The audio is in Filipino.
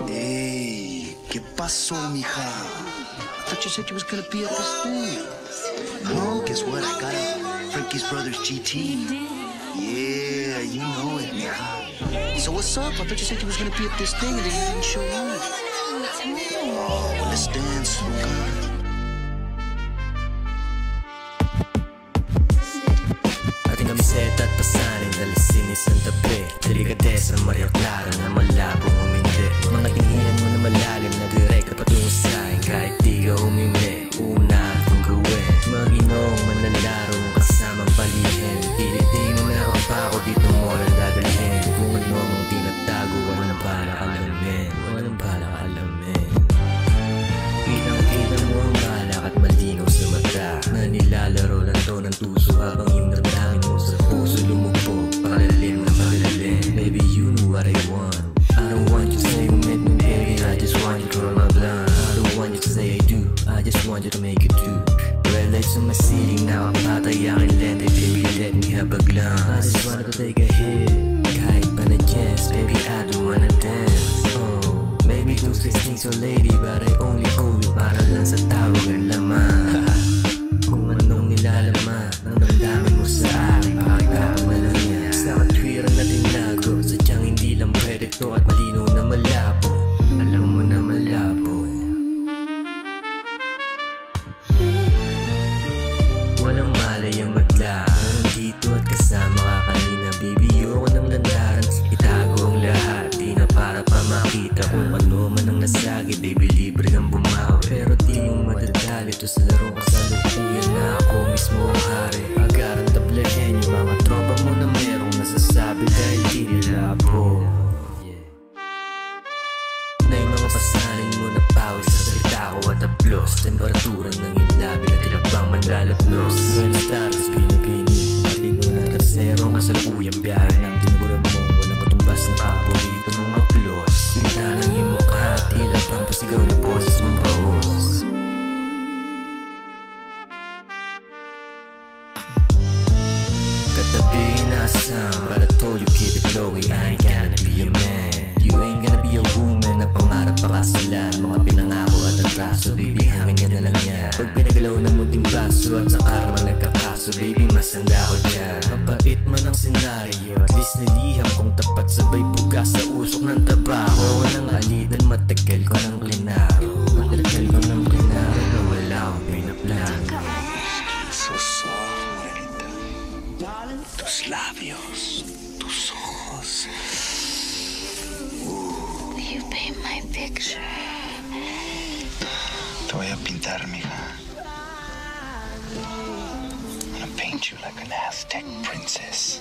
Hey, ¿qué pasó, mija? I thought you said you was gonna be at this thing. No, guess what? I got it. Frankie's Brothers GT. Yeah, you know it, mija. So what's up? I thought you said you was gonna be at this thing and then you didn't show up. Oh, well, let's dance, okay? Set at pasanin, alisin isang tabi. Delikadesa, Maria Clara na malabong humindi. Mga tinginan mo na malalim na direkta patungo sa'kin. Kahit di ka humindi, una akong gawin. Maginong manlalaro kasamang palihin. Pilitin mo na ako pa ako dito mo lang dadalhin. Kung ano mong tinatago, walang balak alamin. Walang balak alamin. Kitang-kita mo ang balak at malinaw sa mata na nilalaro lang to ng tuso habang yung damdamin mo sa puso lumubog. Palalim na palalim. Baby, you know what I want. I don't want you to say you met me, baby. I just want you to roll my blunt. I don't want you to say I do. I just want you to make it do. Red lights on my ceiling, now I'm patay aking lente. Baby, let me have a glance. I just wanted to take a hit. Kahit pa na chance, baby, I don't wanna dance. Oh, maybe do six things so lady, but I only call you para lang sa tawag ang laman. Kung anong nilalaman ng damdamin mo sa akin, pakikama lang yan. Sa katwiran na tinago, sadyang hindi lang pwede to at malinaw na malabo. Alam mo na malabo. Walang malay ang magla. Nandito at kasama ka kanina, baby, ayoko ng landaran. Itago ang lahat, di na para pa makita kung ano man ang nasagi. Baby, libre ng bumawi, pero di mo madadali to sa laro ka sa lupuyan na ako mismo ang hari. Agarang tablahin yung mga tropa mo na merong nasasabi dahil di nila po. Na yung mga pasanin mo na pawis sa salita ko at aplos. Temperatura ng iyong labi na tila bang manlalaplos. Well, stars, pinagini matino na kaserong kasalukuyang biyahe ng tinugulan mo. Walang katumbas ng paborito mong aplos. Sinta ng iyong mukha, tila pang pasigaw na boses mong paos. Katabi inasam, but I told you keep it flowing. I ain't gonna be a man. You ain't gonna be a woman na pangarap pa kasilan. Mga pinangako at atraso, baby, hangin ka na lang yan. Pag pinagalaw ng munting baso at sa karma nagkakaso, baby, masanda ko dyan. Mapait man ang senaryo, at least niliham kong tapat sabay bugas sa usok ng tabako. Walang alitan, matagal ko ng klinaro. Matagal ko ng klinaro na wala akong pinaplano. So soft, tus labios, tus ojos. Will you paint my picture? Te voy a pintar, mija. I'm gonna paint you like an Aztec princess.